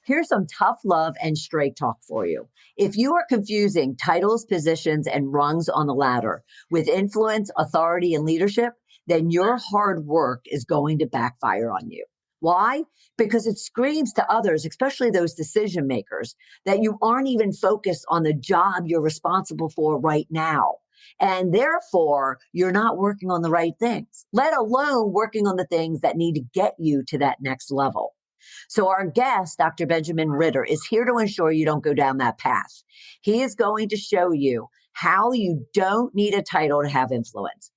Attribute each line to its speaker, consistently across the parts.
Speaker 1: Here's some tough love and straight talk for you. If you are confusing titles, positions, and rungs on the ladder with influence, authority, and leadership, then your hard work is going to backfire on you. Why? Because it screams to others, especially those decision makers, that you aren't even focused on the job you're responsible for right now. And therefore, you're not working on the right things, let alone working on the things that need to get you to that next level. So our guest, Dr. Benjamin Ritter, is here to ensure you don't go down that path. He is going to show you how you don't need a title to have influence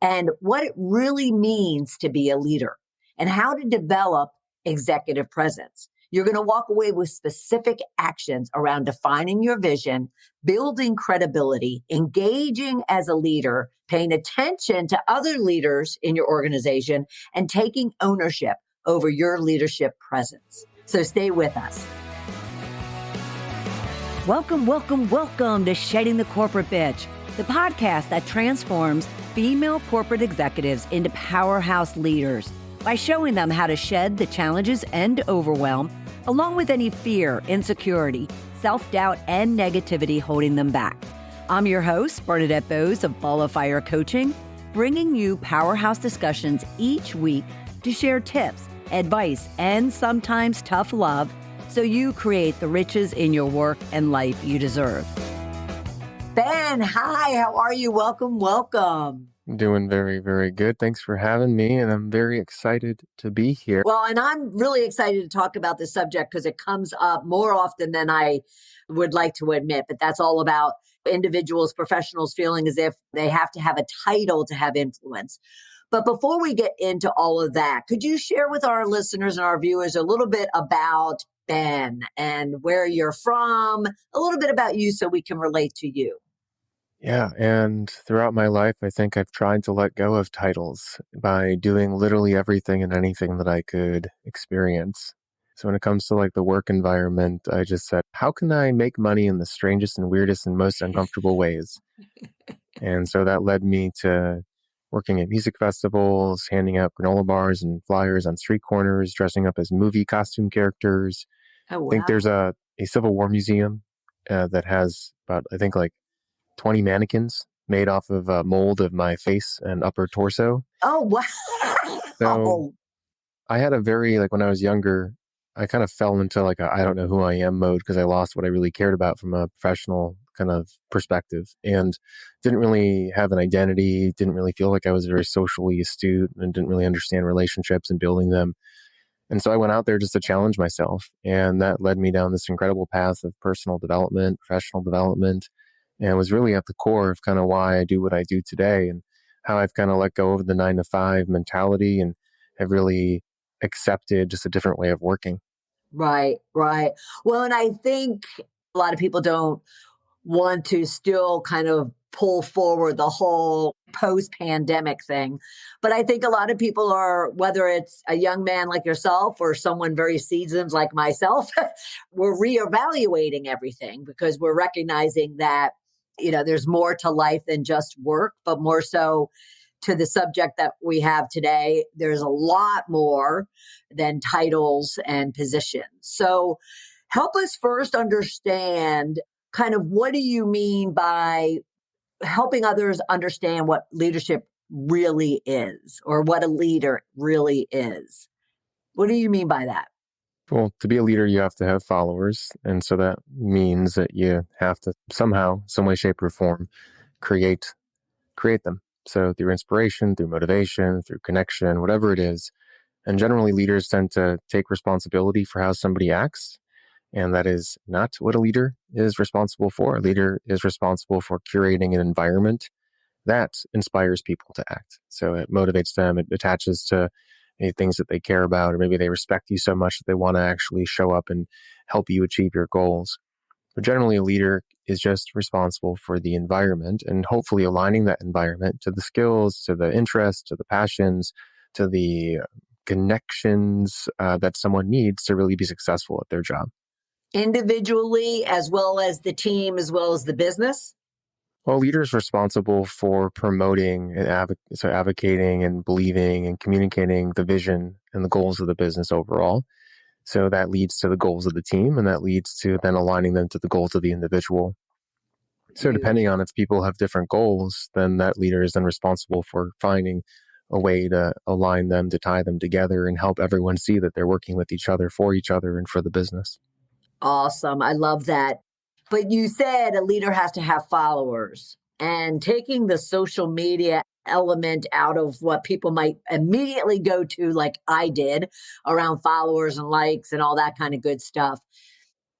Speaker 1: and what it really means to be a leader and how to develop executive presence. You're going to walk away with specific actions around defining your vision, building credibility, engaging as a leader, paying attention to other leaders in your organization, and taking ownership over your leadership presence. So stay with us.
Speaker 2: Welcome to Shedding the Corporate Bitch, the podcast that transforms female corporate executives into powerhouse leaders by showing them how to shed the challenges and overwhelm, along with any fear, insecurity, self-doubt, and negativity holding them back. I'm your host, Bernadette Bose of Ball of Fire Coaching, bringing you powerhouse discussions each week to share tips, advice, and sometimes tough love so you create the riches in your work and life you deserve.
Speaker 1: Ben, hi, how are you? Welcome.
Speaker 3: I'm doing very, very good. Thanks for having me, and I'm very excited to be here.
Speaker 1: Well, and I'm really excited to talk about this subject because it comes up more often than I would like to admit, but that's all about individuals, professionals feeling as if they have to have a title to have influence. But before we get into all of that, could you share with our listeners and our viewers a little bit about Ben and where you're from, a little bit about you so we can relate to you?
Speaker 3: Yeah, and throughout my life, I think I've tried to let go of titles by doing literally everything and anything that I could experience. So when it comes to like the work environment, I just said, how can I make money in the strangest and weirdest and most uncomfortable ways? And so that led me to working at music festivals, handing out granola bars and flyers on street corners, dressing up as movie costume characters.
Speaker 1: Oh, wow.
Speaker 3: I think there's a Civil War museum that has about, I think like 20 mannequins made off of a mold of my face and upper torso.
Speaker 1: Oh, wow.
Speaker 3: So I had a very, like when I was younger, I kind of fell into like a I don't know who I am mode because I lost what I really cared about from a professional kind of perspective and didn't really have an identity, didn't really feel like I was very socially astute and didn't really understand relationships and building them. And so I went out there just to challenge myself. And that led me down this incredible path of personal development, professional development, and was really at the core of kind of why I do what I do today and how I've kind of let go of the 9-to-5 mentality and have really accepted just a different way of working.
Speaker 1: Right. Well, and I think a lot of people don't want to still kind of pull forward the whole post-pandemic thing. But I think a lot of people are, whether it's a young man like yourself or someone very seasoned like myself, we're reevaluating everything because we're recognizing that, there's more to life than just work, but more so to the subject that we have today. There's a lot more than titles and positions. So help us first understand kind of what do you mean by helping others understand what leadership really is or what a leader really is? What do you mean by that?
Speaker 3: Well, to be a leader, you have to have followers. And so that means that you have to somehow, some way, shape, or form, create them. So through inspiration, through motivation, through connection, whatever it is. And generally, leaders tend to take responsibility for how somebody acts. And that is not what a leader is responsible for. A leader is responsible for curating an environment that inspires people to act. So it motivates them, it attaches to things that they care about, or maybe they respect you so much that they want to actually show up and help you achieve your goals. But generally, a leader is just responsible for the environment and hopefully aligning that environment to the skills, to the interests, to the passions, to the connections that someone needs to really be successful at their job.
Speaker 1: Individually, as well as the team, as well as the business?
Speaker 3: Well, leaders responsible for promoting and advocating and believing and communicating the vision and the goals of the business overall. So that leads to the goals of the team, and that leads to then aligning them to the goals of the individual. So
Speaker 1: Huge.
Speaker 3: depending on if people have different goals, then that leader is then responsible for finding a way to align them, to tie them together and help everyone see that they're working with each other, for each other, and for the business.
Speaker 1: Awesome. I love that. But you said a leader has to have followers, and taking the social media element out of what people might immediately go to, like I did, around followers and likes and all that kind of good stuff.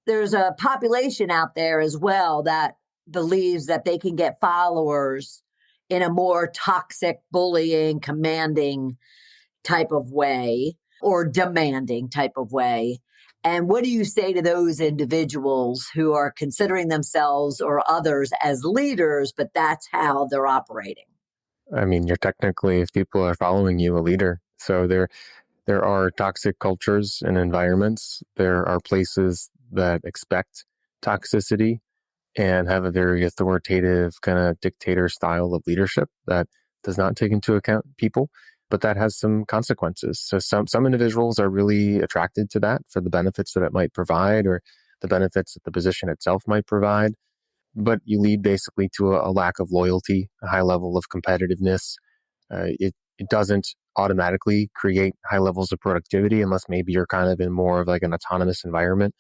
Speaker 1: There's a population out there as well that believes that they can get followers in a more toxic, bullying, commanding type of way or demanding type of way. And what do you say to those individuals who are considering themselves or others as leaders, but that's how they're operating?
Speaker 3: I mean, you're technically, if people are following you, a leader. So there are toxic cultures and environments. There are places that expect toxicity and have a very authoritative kind of dictator style of leadership that does not take into account people, but that has some consequences. So some individuals are really attracted to that for the benefits that it might provide or the benefits that the position itself might provide. But you lead basically to a lack of loyalty, a high level of competitiveness. It doesn't automatically create high levels of productivity unless maybe you're kind of in more of like an autonomous environment.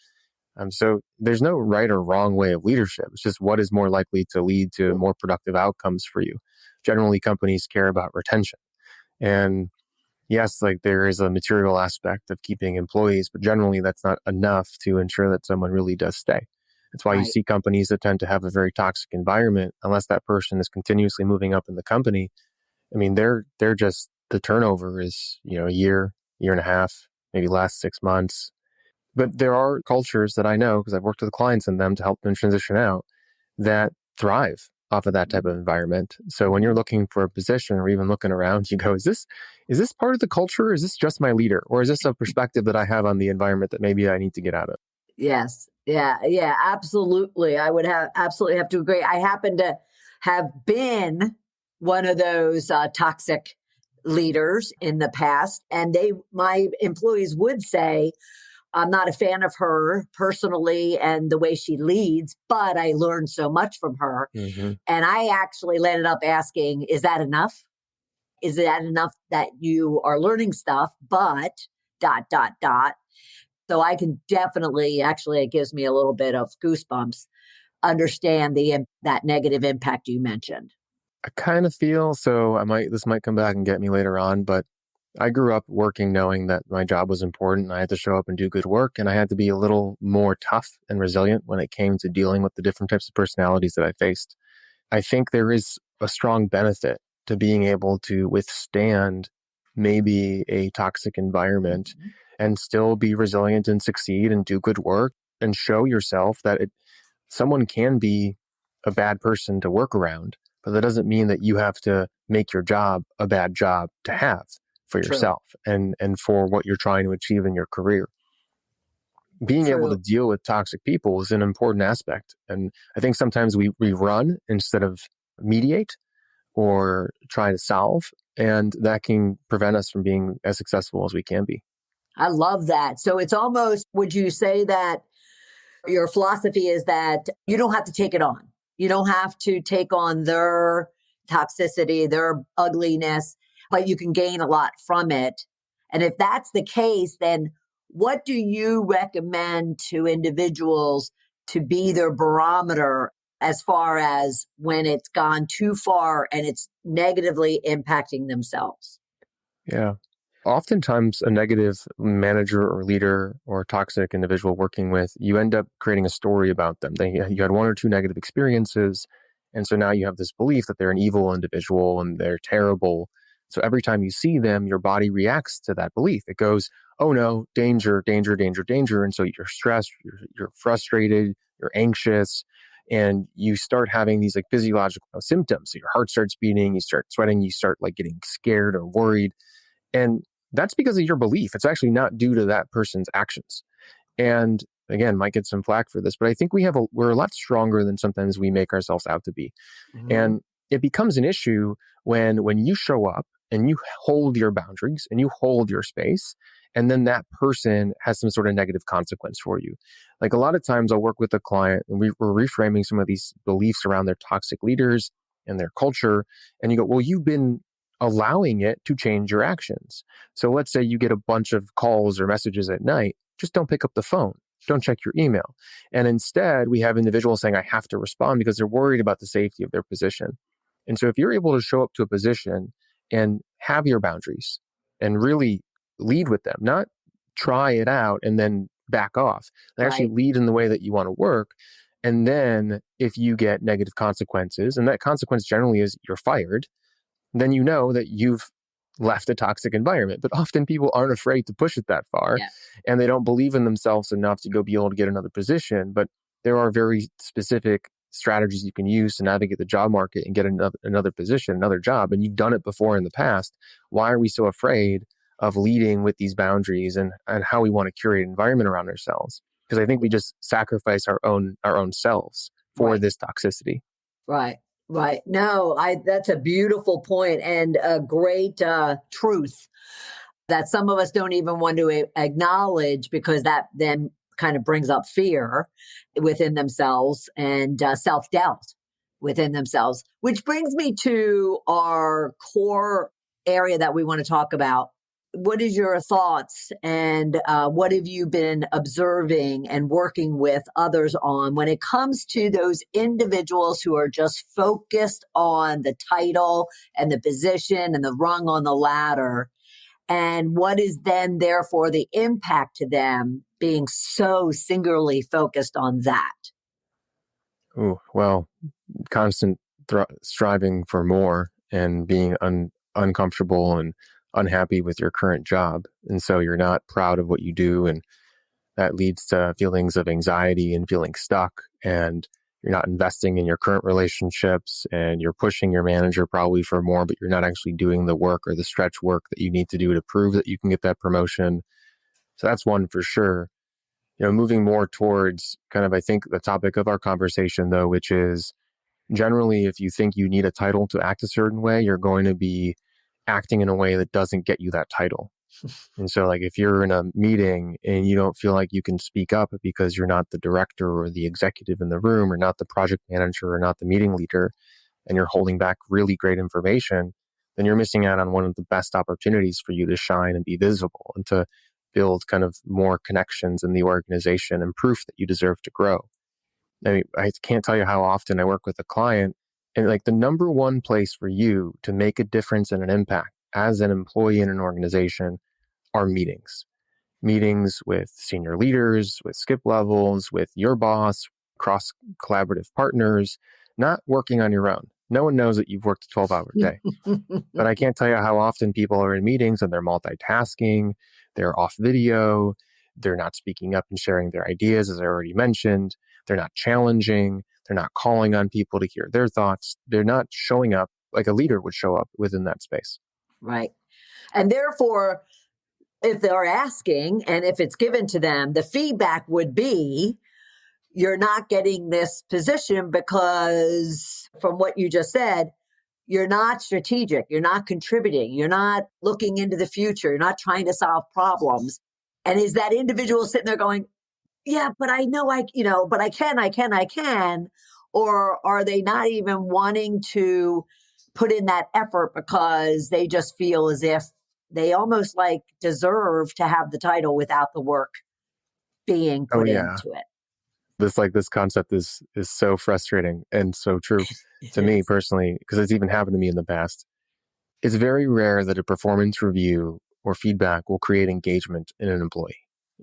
Speaker 3: So there's no right or wrong way of leadership. It's just what is more likely to lead to more productive outcomes for you. Generally, companies care about retention. And yes, like there is a material aspect of keeping employees, but generally that's not enough to ensure that someone really does stay. That's why you
Speaker 1: Right.
Speaker 3: see companies that tend to have a very toxic environment, unless that person is continuously moving up in the company. I mean, they're just the turnover is, a year and a half, maybe last 6 months. But there are cultures that I know because I've worked with clients in them to help them transition out that thrive off of that type of environment. So when you're looking for a position or even looking around, you go, is this part of the culture? Is this just my leader? Or is this a perspective that I have on the environment that maybe I need to get out of?
Speaker 1: Yes. Yeah. Yeah. Absolutely. I would have absolutely have to agree. I happen to have been one of those toxic leaders in the past, and my employees would say, I'm not a fan of her personally and the way she leads, but I learned so much from her.
Speaker 3: Mm-hmm.
Speaker 1: And I actually landed up asking, is that enough? Is that enough that you are learning stuff, but dot, dot, dot. So I can definitely, actually, it gives me a little bit of goosebumps, understand that negative impact you mentioned.
Speaker 3: I kind of feel so this might come back and get me later on, but I grew up working knowing that my job was important and I had to show up and do good work and I had to be a little more tough and resilient when it came to dealing with the different types of personalities that I faced. I think there is a strong benefit to being able to withstand maybe a toxic environment
Speaker 1: Mhm.
Speaker 3: and still be resilient and succeed and do good work and show yourself that someone can be a bad person to work around, but that doesn't mean that you have to make your job a bad job to have for
Speaker 1: True,
Speaker 3: yourself and for what you're trying to achieve in your career. Being able to
Speaker 1: true.
Speaker 3: deal with toxic people is an important aspect. And I think sometimes we run instead of mediate or try to solve, and that can prevent us from being as successful as we can be.
Speaker 1: I love that. So it's almost, would you say that your philosophy is that you don't have to take it on? You don't have to take on their toxicity, their ugliness, but you can gain a lot from it. And if that's the case, then what do you recommend to individuals to be their barometer as far as when it's gone too far and it's negatively impacting themselves?
Speaker 3: Yeah. Oftentimes, a negative manager or leader or toxic individual working with, you end up creating a story about them. You had one or two negative experiences. And so now you have this belief that they're an evil individual and they're terrible. So every time you see them, your body reacts to that belief. It goes, oh no, danger, danger, danger, danger. And so you're stressed, you're frustrated, you're anxious, and you start having these like physiological symptoms. So your heart starts beating, you start sweating, you start like getting scared or worried. And that's because of your belief. It's actually not due to that person's actions. And again, might get some flack for this, but I think we're a lot stronger than sometimes we make ourselves out to be.
Speaker 1: Mhm.
Speaker 3: And it becomes an issue when you show up and you hold your boundaries and you hold your space, and then that person has some sort of negative consequence for you. Like a lot of times I'll work with a client and we're reframing some of these beliefs around their toxic leaders and their culture. And you go, well, you've been allowing it to change your actions. So let's say you get a bunch of calls or messages at night, just don't pick up the phone. Don't check your email. And instead, we have individuals saying, I have to respond because they're worried about the safety of their position. And so if you're able to show up to a position and have your boundaries and really lead with them, not try it out and then back off, actually
Speaker 1: Right.
Speaker 3: lead in the way that you want to work. And then if you get negative consequences, and that consequence generally is you're fired, then you know that you've left a toxic environment. But often people aren't afraid to push it that far,
Speaker 1: Yeah.
Speaker 3: and they don't believe in themselves enough to go be able to get another position. But there are very specific strategies you can use to navigate the job market and get another position, another job. And you've done it before in the past. Why are we so afraid of leading with these boundaries and how we want to curate an environment around ourselves? Because I think we just sacrifice our own selves for
Speaker 1: Right.
Speaker 3: this toxicity.
Speaker 1: Right. Right. No, that's a beautiful point and a great truth that some of us don't even want to acknowledge, because that then kind of brings up fear within themselves and self-doubt within themselves, which brings me to our core area that we want to talk about. What is your thoughts, and what have you been observing and working with others on when it comes to those individuals who are just focused on the title and the position and the rung on the ladder? And what is then, therefore, the impact to them being so singularly focused on that?
Speaker 3: Oh, well, constant striving for more and being uncomfortable and unhappy with your current job. And so you're not proud of what you do. And that leads to feelings of anxiety and feeling stuck. And you're not investing in your current relationships, and you're pushing your manager probably for more, but you're not actually doing the work or the stretch work that you need to do to prove that you can get that promotion. So that's one for sure. Moving more towards kind of, I think, the topic of our conversation, though, which is generally, if you think you need a title to act a certain way, you're going to be acting in a way that doesn't get you that title. And so, like, if you're in a meeting and you don't feel like you can speak up because you're not the director or the executive in the room, or not the project manager, or not the meeting leader, and you're holding back really great information, then you're missing out on one of the best opportunities for you to shine and be visible and to build kind of more connections in the organization and proof that you deserve to grow. I mean, I can't tell you how often I work with a client, and like the number one place for you to make a difference and an impact as an employee in an organization are meetings with senior leaders, with skip levels, with your boss, cross collaborative partners, not working on your own. No one knows that you've worked a 12-hour day. But I can't tell you how often people are in meetings and they're multitasking, they're off video, they're not speaking up and sharing their ideas, as I already mentioned. They're not challenging, they're not calling on people to hear their thoughts. They're not showing up like a leader would show up within that space.
Speaker 1: Right. And therefore, if they're asking and if it's given to them, the feedback would be, you're not getting this position because, from what you just said, you're not strategic, you're not contributing, you're not looking into the future, you're not trying to solve problems. And is that individual sitting there going, yeah, but I know but I can. Or are they not even wanting to put in that effort because they just feel as if they almost like deserve to have the title without the work being
Speaker 3: Oh
Speaker 1: put
Speaker 3: yeah.
Speaker 1: into it?
Speaker 3: This concept is so frustrating and so true
Speaker 1: It
Speaker 3: to me
Speaker 1: is.
Speaker 3: personally, because it's even happened to me in the past. It's very rare that a performance review or feedback will create engagement in an employee.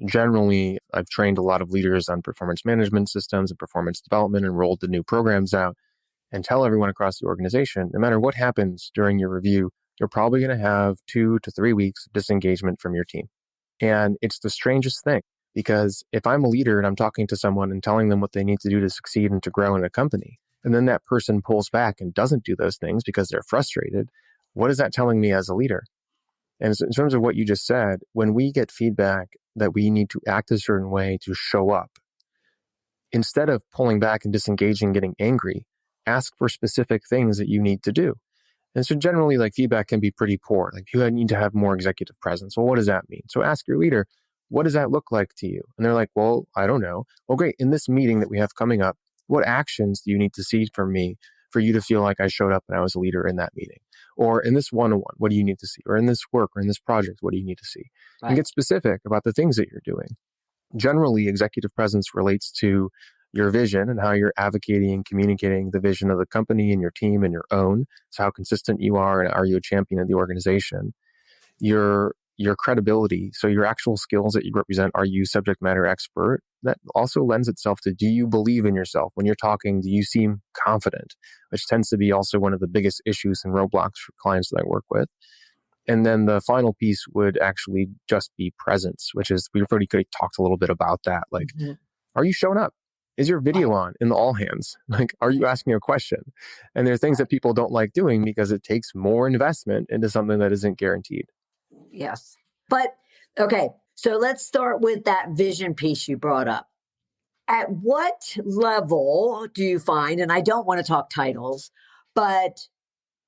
Speaker 3: Generally, I've trained a lot of leaders on performance management systems and performance development and rolled the new programs out, and tell everyone across the organization, no matter what happens during your review, you're probably going to have 2 to 3 weeks of disengagement from your team. And it's the strangest thing, because if I'm a leader and I'm talking to someone and telling them what they need to do to succeed and to grow in a company, and then that person pulls back and doesn't do those things because they're frustrated, what is that telling me as a leader? And in terms of what you just said, when we get feedback that we need to act a certain way to show up, instead of pulling back and disengaging, getting angry, ask for specific things that you need to do. And so generally, like, feedback can be pretty poor. Like, you need to have more executive presence. Well, what does that mean? So ask your leader, what does that look like to you? And they're like, well, I don't know. Well, great. In this meeting that we have coming up, what actions do you need to see from me for you to feel like I showed up and I was a leader in that meeting? Or in this one-on-one, what do you need to see? Or in this work or in this project, what do you need to see? And
Speaker 1: Right.
Speaker 3: get specific about the things that you're doing. Generally, executive presence relates to your vision and how you're advocating and communicating the vision of the company and your team and your own. So how consistent you are, and are you a champion of the organization? Your credibility, so your actual skills that you represent. Are you subject matter expert? That also lends itself to, do you believe in yourself? When you're talking, do you seem confident? Which tends to be also one of the biggest issues and roadblocks for clients that I work with. And then the final piece would actually just be presence, which is, we've already talked a little bit about that. Like, are you showing up? Is your video on in the all hands? Like, are you asking a question? And there are things that people don't like doing because it takes more investment into something that isn't guaranteed.
Speaker 1: Yes. But okay, so let's start with that vision piece you brought up. At what level do you find, and I don't want to talk titles, but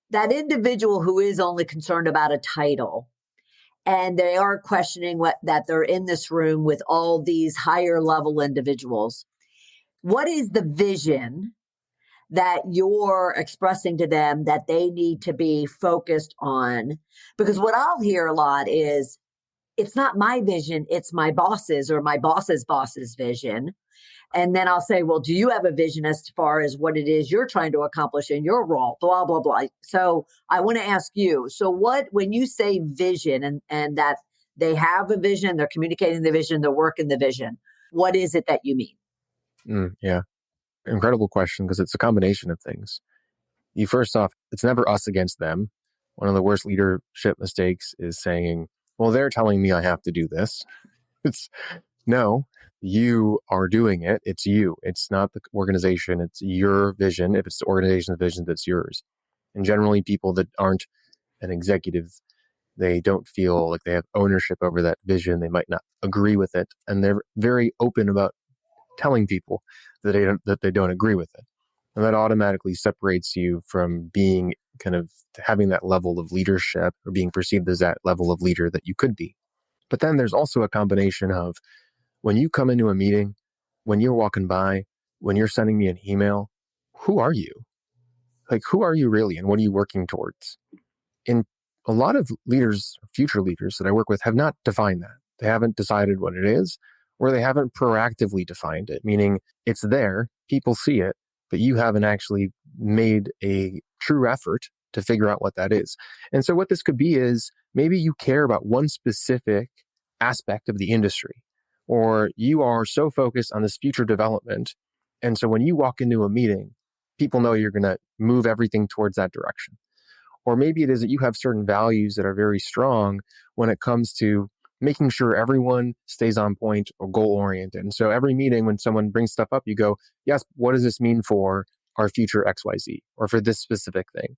Speaker 1: that individual who is only concerned about a title, and they are questioning that they're in this room with all these higher level individuals, what is the vision that you're expressing to them that they need to be focused on? Because what I'll hear a lot is, it's not my vision, it's my boss's or my boss's boss's vision. And then I'll say, well, do you have a vision as far as what it is you're trying to accomplish in your role? Blah, blah, blah. So I want to ask you, so when you say vision and that they have a vision, they're communicating the vision, they're working the vision, what is it that you mean?
Speaker 3: Yeah. Incredible question, because it's a combination of things. First off, it's never us against them. One of the worst leadership mistakes is saying, well, they're telling me I have to do this. It's no, you are doing it. It's you. It's not the organization. It's your vision. If it's the organization's vision, that's yours. And generally, people that aren't an executive, they don't feel like they have ownership over that vision. They might not agree with it. And they're very open about telling people that they don't agree with it. And that automatically separates you from being kind of having that level of leadership or being perceived as that level of leader that you could be. But then there's also a combination of, when you come into a meeting, when you're walking by, when you're sending me an email, who are you? Like, who are you really? And what are you working towards? And a lot of leaders, future leaders that I work with, have not defined that. They haven't decided what it is, or they haven't proactively defined it, meaning it's there, people see it, but you haven't actually made a true effort to figure out what that is. And so what this could be is, maybe you care about one specific aspect of the industry, or you are so focused on this future development. And so when you walk into a meeting, people know you're going to move everything towards that direction. Or maybe it is that you have certain values that are very strong when it comes to making sure everyone stays on point or goal oriented. And so every meeting, when someone brings stuff up, you go, yes, what does this mean for our future XYZ or for this specific thing?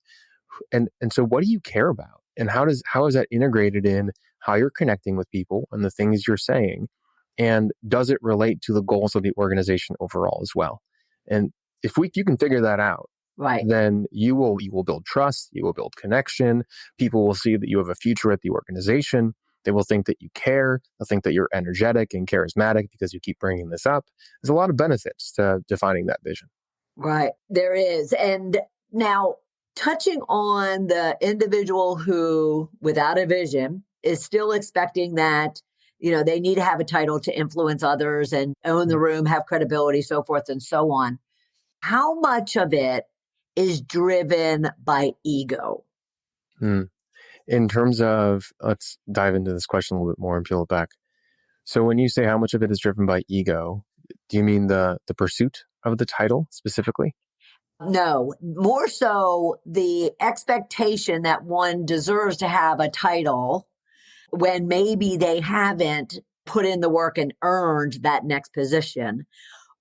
Speaker 3: And so what do you care about? And how is that integrated in how you're connecting with people and the things you're saying? And does it relate to the goals of the organization overall as well? And if you can figure that out,
Speaker 1: Right.
Speaker 3: then you will build trust, you will build connection. People will see that you have a future at the organization. They will think that you care. They'll think that you're energetic and charismatic because you keep bringing this up. There's a lot of benefits to defining that vision.
Speaker 1: Right. There is. And now, touching on the individual who, without a vision, is still expecting that, they need to have a title to influence others and own the room, have credibility, so forth and so on. How much of it is driven by ego?
Speaker 3: In terms of, let's dive into this question a little bit more and peel it back. So when you say how much of it is driven by ego, do you mean the pursuit of the title specifically?
Speaker 1: No, more so the expectation that one deserves to have a title when maybe they haven't put in the work and earned that next position.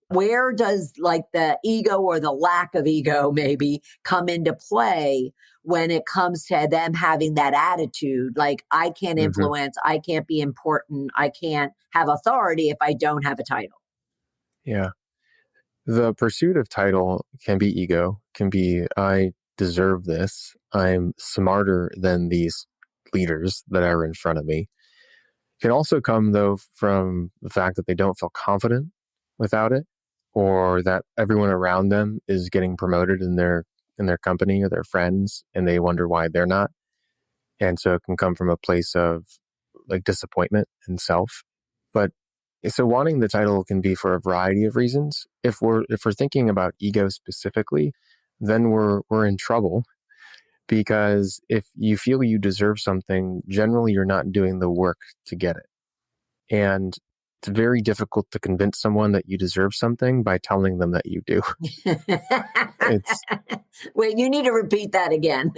Speaker 1: Where does like the ego or the lack of ego maybe come into play when it comes to them having that attitude? Like, I can't influence, I can't be important, I can't have authority if I don't have a title.
Speaker 3: Yeah. The pursuit of title can be ego, can be, I deserve this. I'm smarter than these leaders that are in front of me. It can also come, though, from the fact that they don't feel confident without it, or that everyone around them is getting promoted in their company or their friends, and they wonder why they're not. And so it can come from a place of like disappointment in self. But so wanting the title can be for a variety of reasons. If we're thinking about ego specifically, then we're in trouble, because if you feel you deserve something, generally you're not doing the work to get it. And it's very difficult to convince someone that you deserve something by telling them that you do. It's
Speaker 1: Wait, you need to repeat that again.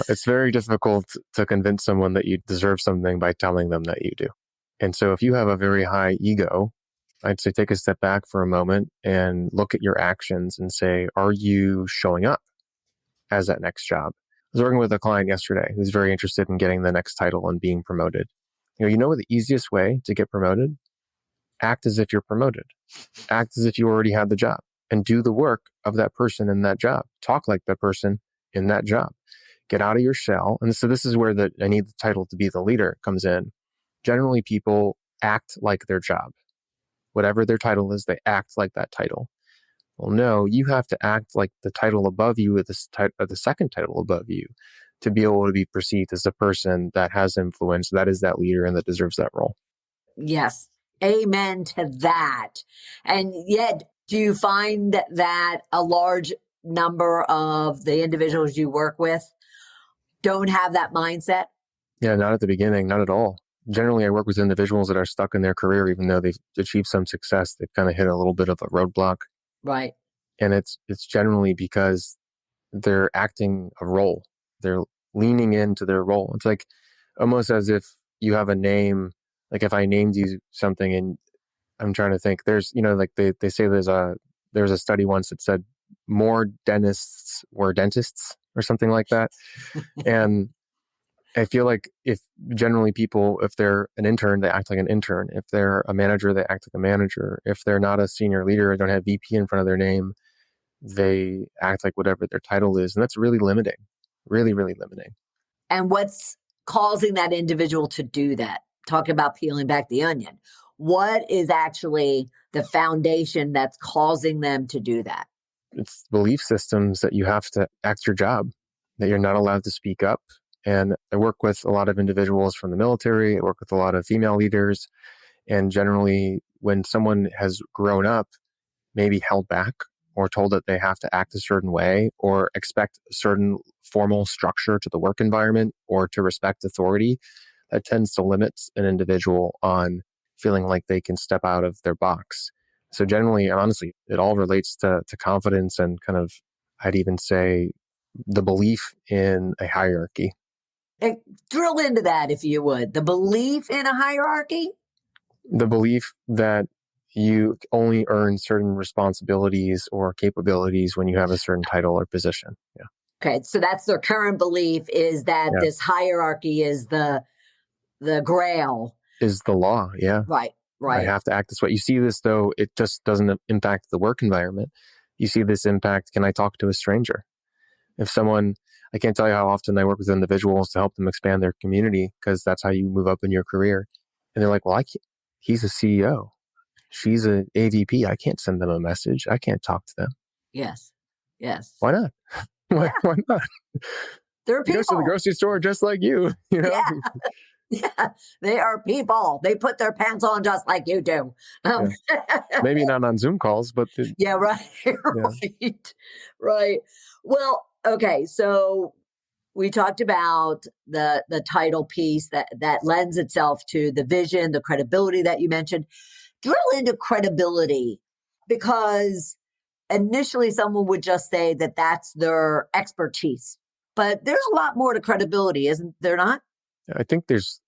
Speaker 3: it's very difficult to convince someone that you deserve something by telling them that you do. And so if you have a very high ego, I'd say take a step back for a moment and look at your actions and say, are you showing up as that next job? I was working with a client yesterday who's very interested in getting the next title and being promoted. You know what the easiest way to get promoted? Act as if you're promoted. Act as if you already had the job and do the work of that person in that job. Talk like that person in that job. Get out of your shell. And so this is where I need the title to be the leader comes in. Generally, people act like their job. Whatever their title is, they act like that title. Well, no, you have to act like the title above you, or the second title above you, to be able to be perceived as a person that has influence, that is that leader, and that deserves that role.
Speaker 1: Yes. Amen to that. And yet, do you find that a large number of the individuals you work with don't have that mindset?
Speaker 3: Yeah, not at the beginning, not at all. Generally, I work with individuals that are stuck in their career, even though they've achieved some success. They've kind of hit a little bit of a roadblock.
Speaker 1: Right.
Speaker 3: And it's generally because they're acting a role. They're leaning into their role. It's like almost as if you have a name. Like if I named you something, and I'm trying to think, there's, like they say there's a study once that said more dentists were dentists or something like that. And I feel like if generally people, if they're an intern, they act like an intern. If they're a manager, they act like a manager. If they're not a senior leader, don't have VP in front of their name, they act like whatever their title is. And that's really limiting, really, really limiting.
Speaker 1: And what's causing that individual to do that? Talk about peeling back the onion. What is actually the foundation that's causing them to do that?
Speaker 3: It's belief systems that you have to act your job, that you're not allowed to speak up. And I work with a lot of individuals from the military. I work with a lot of female leaders. And generally, when someone has grown up, maybe held back or told that they have to act a certain way or expect a certain formal structure to the work environment or to respect authority, that tends to limit an individual on feeling like they can step out of their box. So generally, and honestly, it all relates to confidence and kind of, I'd even say, the belief in a hierarchy.
Speaker 1: And drill into that, if you would. The belief in a hierarchy?
Speaker 3: The belief that you only earn certain responsibilities or capabilities when you have a certain title or position. Yeah.
Speaker 1: Okay, so that's their current belief, is that
Speaker 3: Yeah.
Speaker 1: this hierarchy is the grail.
Speaker 3: Is the law. Yeah.
Speaker 1: Right,
Speaker 3: I
Speaker 1: right.
Speaker 3: have to act this way. You see this, though, it just doesn't impact the work environment. You see this impact, can I talk to a stranger? If someone, I can't tell you how often I work with individuals to help them expand their community, because that's how you move up in your career. And they're like, well, he's a CEO. She's an AVP. I can't send them a message. I can't talk to them.
Speaker 1: Yes, yes.
Speaker 3: Why not? Why not?
Speaker 1: They're
Speaker 3: He goes to the
Speaker 1: people.
Speaker 3: grocery store just like you, you know?
Speaker 1: Yeah, they are people. They put their pants on just like you do.
Speaker 3: Maybe not on Zoom calls, but
Speaker 1: Yeah, right. Right. Right. Well, okay. So we talked about the title piece that lends itself to the vision, the credibility that you mentioned. Drill into credibility, because initially someone would just say that that's their expertise. But there's a lot more to credibility, isn't there not?
Speaker 3: I think there's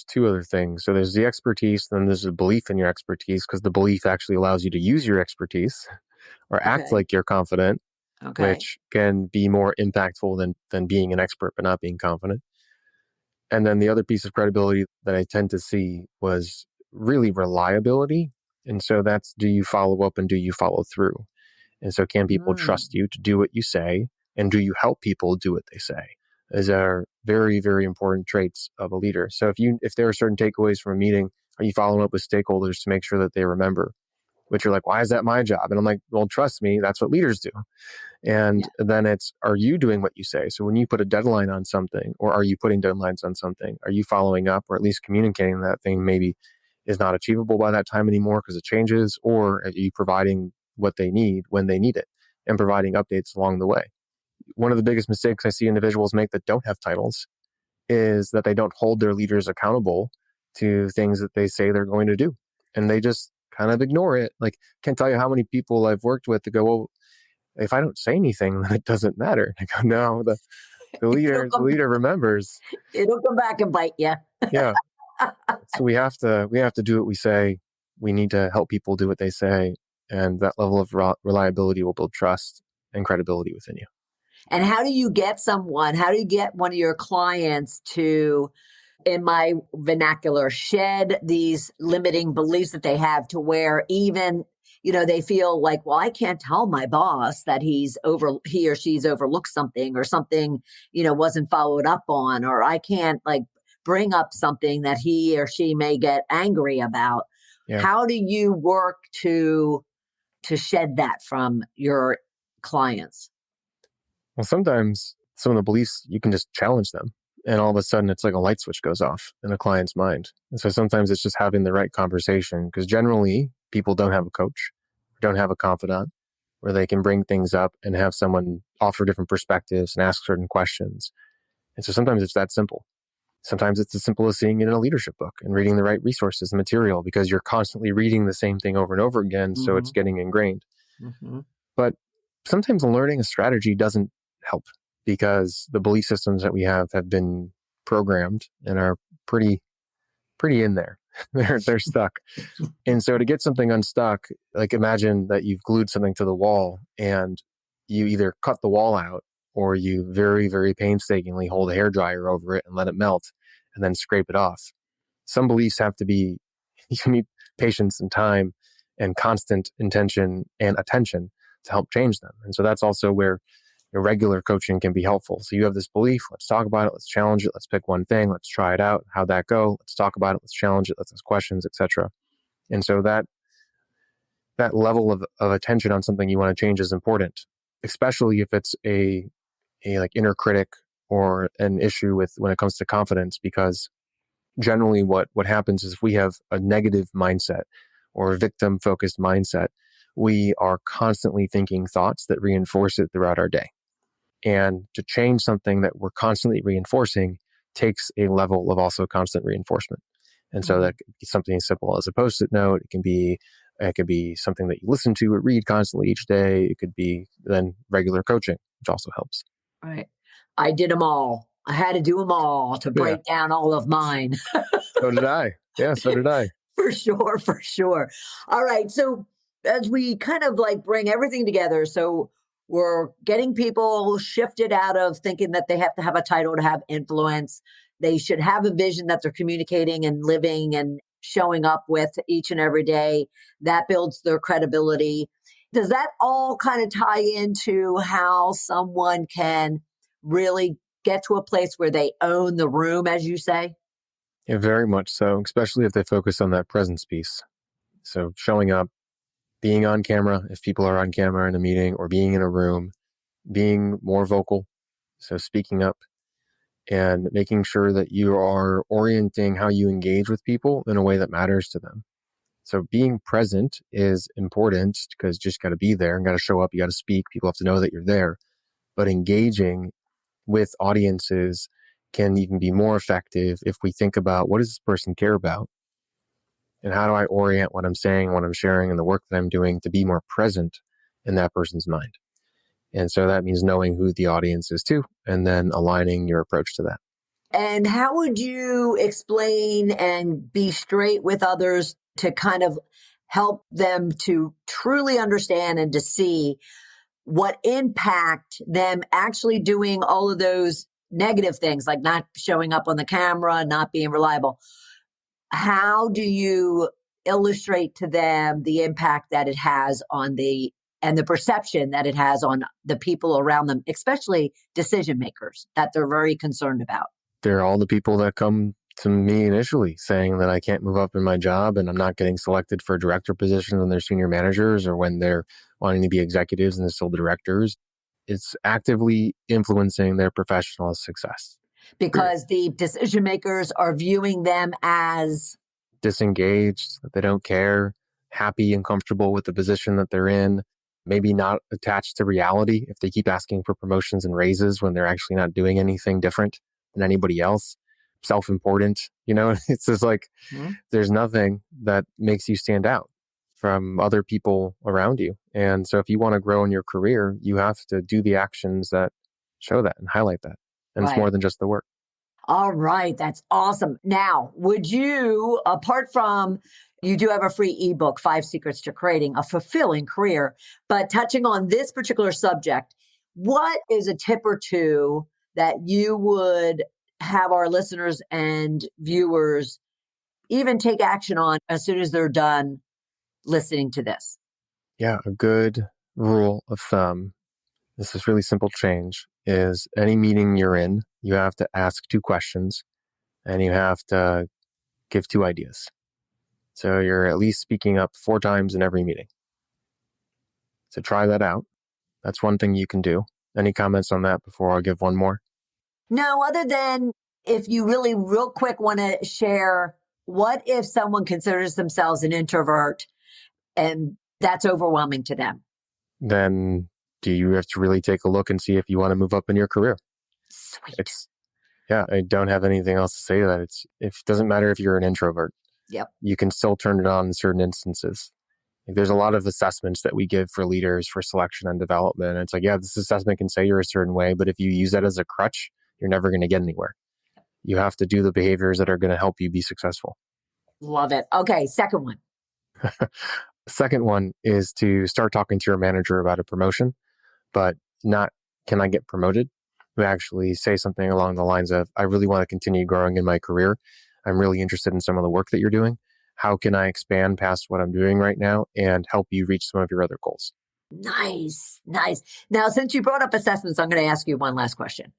Speaker 3: two other things. So there's the expertise, then there's a belief in your expertise, because the belief actually allows you to use your expertise or act
Speaker 1: Okay.
Speaker 3: like you're confident,
Speaker 1: Okay.
Speaker 3: which can be more impactful than being an expert but not being confident. And then the other piece of credibility that I tend to see was really reliability. And so that's, do you follow up and do you follow through? And so can people trust you to do what you say? And do you help people do what they say? These are very, very important traits of a leader. So if there are certain takeaways from a meeting, are you following up with stakeholders to make sure that they remember? Which you're like, why is that my job? And I'm like, well, trust me, that's what leaders do. And then are you doing what you say? So when you put a deadline on something, or are you putting deadlines on something? Are you following up, or at least communicating that thing maybe is not achievable by that time anymore because it changes? Or are you providing what they need when they need it and providing updates along the way? One of the biggest mistakes I see individuals make that don't have titles is that they don't hold their leaders accountable to things that they say they're going to do. And they just kind of ignore it. Like, can't tell you how many people I've worked with to go, well, if I don't say anything, then it doesn't matter. I go, no, the leader remembers.
Speaker 1: It'll come back and bite you.
Speaker 3: Yeah. So we have to do what we say. We need to help people do what they say. And that level of reliability will build trust and credibility within you.
Speaker 1: And how do you get one of your clients to, in my vernacular, shed these limiting beliefs that they have to where even, they feel like, well, I can't tell my boss that he or she's overlooked something or something, wasn't followed up on, or I can't bring up something that he or she may get angry about.
Speaker 3: Yeah.
Speaker 1: How do you work to shed that from your clients?
Speaker 3: Well, sometimes some of the beliefs, you can just challenge them. And all of a sudden, it's like a light switch goes off in a client's mind. And so sometimes it's just having the right conversation, because generally people don't have a coach, don't have a confidant where they can bring things up and have someone offer different perspectives and ask certain questions. And so sometimes it's that simple. Sometimes it's as simple as seeing it in a leadership book and reading the right resources and material, because you're constantly reading the same thing over and over again. Mm-hmm. So it's getting ingrained. Mm-hmm. But sometimes learning a strategy doesn't help, because the belief systems that we have been programmed and are pretty in there. they're stuck. And so to get something unstuck, like imagine that you've glued something to the wall and you either cut the wall out, or you very, very painstakingly hold a hairdryer over it and let it melt and then scrape it off. Some beliefs have to be, you need patience and time and constant intention and attention to help change them. And so that's also where your regular coaching can be helpful. So you have this belief, let's talk about it, let's challenge it, let's pick one thing, let's try it out, how'd that go? Let's talk about it, let's challenge it, let's ask questions, etc. And so that level of attention on something you want to change is important, especially if it's a like inner critic or an issue with when it comes to confidence, because generally what happens is if we have a negative mindset or a victim focused mindset, we are constantly thinking thoughts that reinforce it throughout our day. And to change something that we're constantly reinforcing takes a level of also constant reinforcement. And so that could be something as simple as a Post-it note. It could be something that you listen to or read constantly each day. It could be then regular coaching, which also helps.
Speaker 1: Right. I did them all. I had to do them all to break down all of mine.
Speaker 3: So did I. Yeah, so did I.
Speaker 1: For sure. All right. So as we kind of bring everything together, so we're getting people shifted out of thinking that they have to have a title to have influence. They should have a vision that they're communicating and living and showing up with each and every day. That builds their credibility. Does that all kind of tie into how someone can really get to a place where they own the room, as you say?
Speaker 3: Yeah, very much so, especially if they focus on that presence piece. So showing up, being on camera, if people are on camera in a meeting, or being in a room, being more vocal. So speaking up and making sure that you are orienting how you engage with people in a way that matters to them. So being present is important, because you just got to be there and got to show up. You got to speak. People have to know that you're there. But engaging with audiences can even be more effective if we think about, what does this person care about? And how do I orient what I'm saying, what I'm sharing, and the work that I'm doing to be more present in that person's mind? And so that means knowing who the audience is too, and then aligning your approach to that.
Speaker 1: And how would you explain and be straight with others to kind of help them to truly understand and to see what impact them actually doing all of those negative things, like not showing up on the camera, not being reliable? How do you illustrate to them the impact that it has on the and the perception that it has on the people around them, especially decision makers that they're very concerned about.
Speaker 3: They're all the people that come to me initially saying that I can't move up in my job and I'm not getting selected for director positions when they're senior managers or when they're wanting to be executives and they're still directors. It's actively influencing their professional success.
Speaker 1: Because the decision makers are viewing them as
Speaker 3: disengaged, that they don't care, happy and comfortable with the position that they're in, maybe not attached to reality if they keep asking for promotions and raises when they're actually not doing anything different than anybody else, self-important, it's just like there's nothing that makes you stand out from other people around you. And so if you want to grow in your career, you have to do the actions that show that and highlight that. And It's more than just the work.
Speaker 1: All right. That's awesome. Now, would you, apart from, you do have a free ebook, 5 Secrets to Creating a Fulfilling Career, but touching on this particular subject, what is a tip or two that you would have our listeners and viewers even take action on as soon as they're done listening to this?
Speaker 3: Yeah, a good rule of thumb, this is really simple change, is any meeting you're in, you have to ask 2 questions and you have to give 2 ideas. So you're at least speaking up 4 times in every meeting. So try that out. That's one thing you can do. Any comments on that before I give one more?
Speaker 1: No, other than if you really real quick want to share, what if someone considers themselves an introvert and that's overwhelming to them?
Speaker 3: Then do you have to really take a look and see if you want to move up in your career?
Speaker 1: Sweet.
Speaker 3: I don't have anything else to say to that. It doesn't matter if you're an introvert.
Speaker 1: Yep.
Speaker 3: You can still turn it on in certain instances. There's a lot of assessments that we give for leaders for selection and development. It's like, yeah, this assessment can say you're a certain way, but if you use that as a crutch, you're never going to get anywhere. You have to do the behaviors that are going to help you be successful.
Speaker 1: Love it. Okay, second one.
Speaker 3: Second one is to start talking to your manager about a promotion, but not, can I get promoted? You actually say something along the lines of, I really want to continue growing in my career. I'm really interested in some of the work that you're doing. How can I expand past what I'm doing right now and help you reach some of your other goals?
Speaker 1: Nice. Now, since you brought up assessments, I'm going to ask you one last question.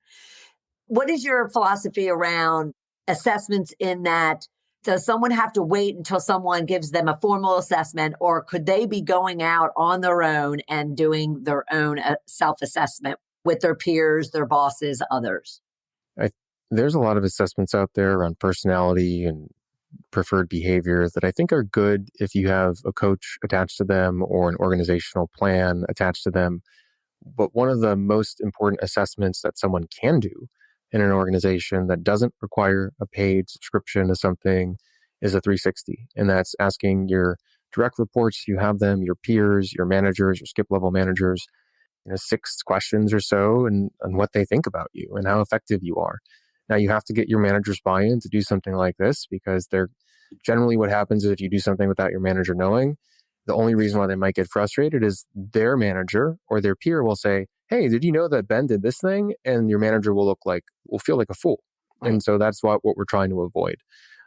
Speaker 1: What is your philosophy around assessments in that? Does someone have to wait until someone gives them a formal assessment, or could they be going out on their own and doing their own self-assessment with their peers, their bosses, others?
Speaker 3: There's a lot of assessments out there around personality and preferred behaviors that I think are good if you have a coach attached to them or an organizational plan attached to them. But one of the most important assessments that someone can do in an organization that doesn't require a paid subscription to something is a 360. And that's asking your direct reports, you have them, your peers, your managers, your skip level managers, 6 questions or so and what they think about you and how effective you are. Now you have to get your manager's buy-in to do something like this, because they're generally, what happens is if you do something without your manager knowing, the only reason why they might get frustrated is their manager or their peer will say, hey, did you know that Ben did this thing? And your manager will feel like a fool. Right. And so that's what we're trying to avoid.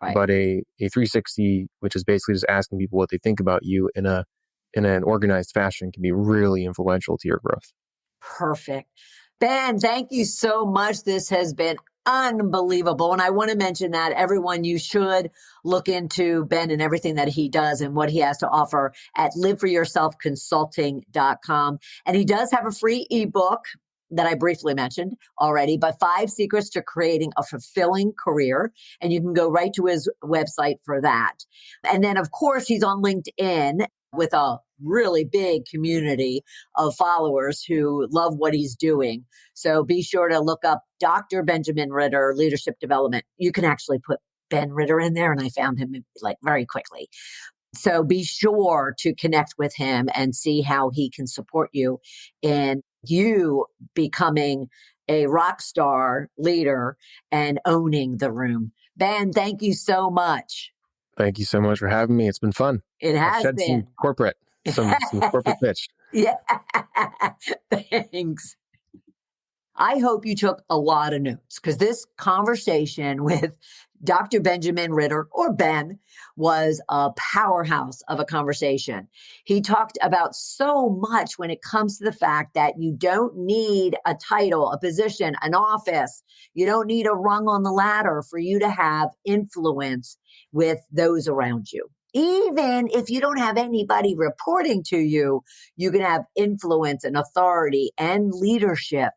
Speaker 3: Right. But a 360, which is basically just asking people what they think about you in an organized fashion, can be really influential to your growth.
Speaker 1: Perfect. Ben, thank you so much. This has been unbelievable. And I want to mention that everyone, you should look into Ben and everything that he does and what he has to offer at liveforyourselfconsulting.com. And he does have a free ebook that I briefly mentioned already, but 5 Secrets to Creating a Fulfilling Career. And you can go right to his website for that. And then, of course, he's on LinkedIn with a really big community of followers who love what he's doing. So be sure to look up Dr. Benjamin Ritter, Leadership Development. You can actually put Ben Ritter in there, and I found him very quickly. So be sure to connect with him and see how he can support you in you becoming a rock star leader and owning the room. Ben, thank you so much.
Speaker 3: Thank you so much for having me. It's been fun.
Speaker 1: It has been.
Speaker 3: Some corporate pitch.
Speaker 1: Yeah. Thanks. I hope you took a lot of notes because this conversation with Dr. Benjamin Ritter, or Ben, was a powerhouse of a conversation. He talked about so much when it comes to the fact that you don't need a title, a position, an office. You don't need a rung on the ladder for you to have influence with those around you. Even if you don't have anybody reporting to you, you can have influence and authority and leadership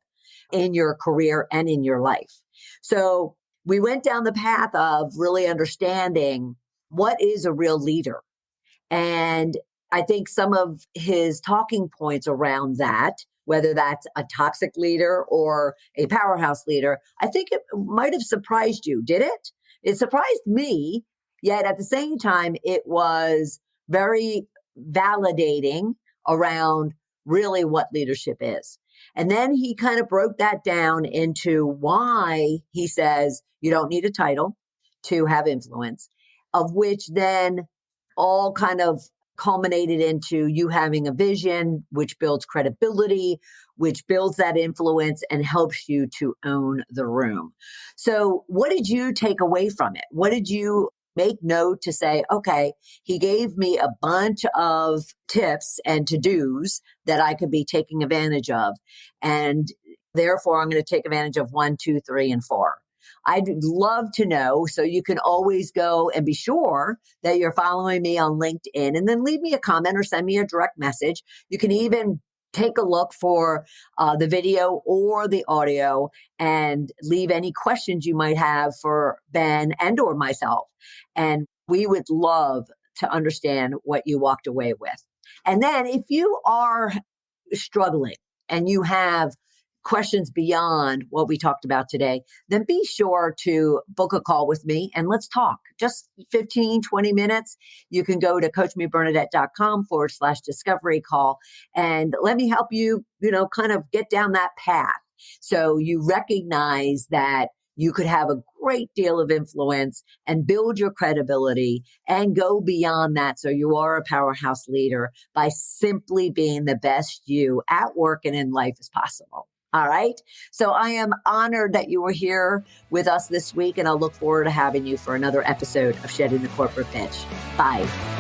Speaker 1: in your career and in your life. So we went down the path of really understanding what is a real leader. And I think some of his talking points around that, whether that's a toxic leader or a powerhouse leader, I think it might have surprised you. Did it? It surprised me. Yet at the same time, it was very validating around really what leadership is. And then he kind of broke that down into why he says you don't need a title to have influence, of which then all kind of culminated into you having a vision, which builds credibility, which builds that influence and helps you to own the room. So what did you take away from it? What did you make note to say, okay, he gave me a bunch of tips and to-dos that I could be taking advantage of. And therefore, I'm going to take advantage of 1, 2, 3, and 4. I'd love to know. So you can always go and be sure that you're following me on LinkedIn and then leave me a comment or send me a direct message. You can even take a look for the video or the audio and leave any questions you might have for Ben and or myself. And we would love to understand what you walked away with. And then if you are struggling and you have questions beyond what we talked about today, then be sure to book a call with me and let's talk. Just 15, 20 minutes. You can go to coachmebernadette.com/discovery call and let me help you, kind of get down that path. So you recognize that you could have a great deal of influence and build your credibility and go beyond that. So you are a powerhouse leader by simply being the best you at work and in life as possible. All right. So I am honored that you were here with us this week, and I'll look forward to having you for another episode of Shedding the Corporate Bitch. Bye.